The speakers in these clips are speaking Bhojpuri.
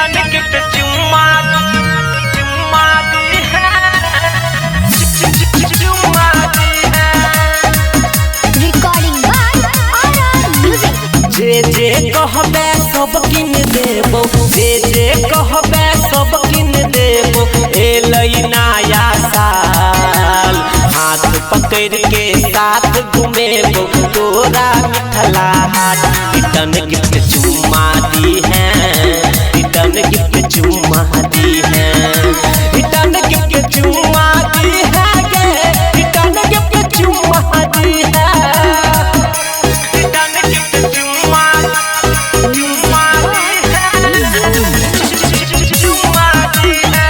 रिटर्न गिफ्ट चुम्मा दी है, चुम्मा दी है। Recording by RR Music. जे जे कहबे सब किन देबो, जे जे कहबे सब किन देबो। एलै नया साल हाथ पकड़ के साथ घूमेबो तोरा मिथिला हाट। रिटर्न गिफ्ट चुम्मा दी है, रिटर्न गिफ्ट चुम्मा दी है, रिटर्न गिफ्ट चुम्मा दी है गे, रिटर्न गिफ्ट चुम्मा दी है, रिटर्न गिफ्ट चुम्मा दी है, चुम्मा दी है।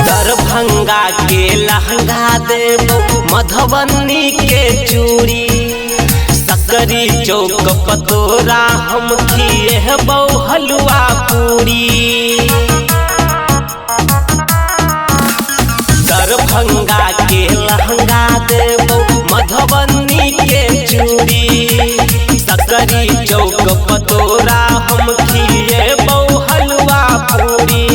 दरभंगा के लहंगा देबो, मधुबनी के चूड़ी, सकरी चौक पतोरा हम खिएबो हलवा पूरी। दरभंगा के लहंगा देबो, मधुबनी के चूड़ी, सकरी चौक पतोरा हम खिएबो हलवा पूरी।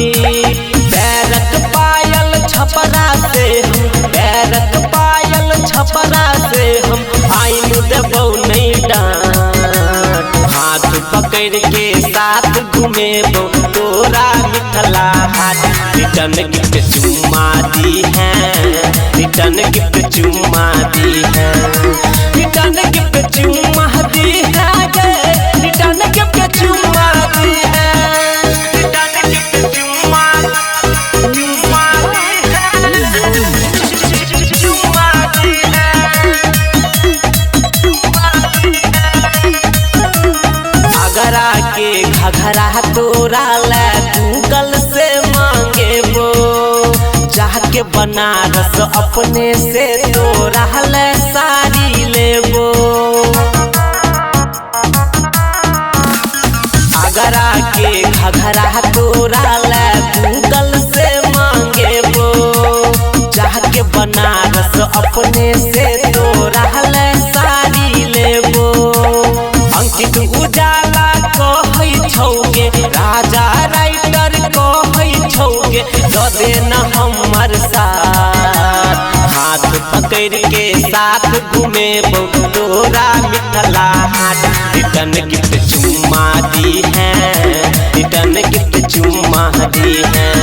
बैरक पायल छपरा से हम, बैरक पायल छपरा से हम आइन देबो नहीं डांट। हाथ पकड़ के साथ घूमेबो तोरा मिथिला हाट। रिटर्न गिफ्ट चुम्मा दी है, रिटर्न गिफ्ट चुम्मा दी है, रिटर्न गिफ्ट चुम्मा दी है गे, रिटर्न गिफ्ट चुम्मा दी है, रिटर्न गिफ्ट चुम्मा दी है, चुम्मा दी है। आगरा के घघरा तोरा ला गूगल से मांगेबो, जाके बनारस अपने से तोरा ला साड़ी लेबो। आगरा के घघरा तोरा ला गूगल से मांगेबो, जाके बनारस अपने से तोरा ला साड़ी लेबो। अंकित उजाला कहै छौगे, राजा राइटर कहै छौगे, दऽ देना हमर साथ। हाथ पकड़ के साथ घूमेबो तोरा मिथिला हाट। रिटर्न गिफ्ट चुम्मा दी है, रिटर्न गिफ्ट चुम्मा दी है।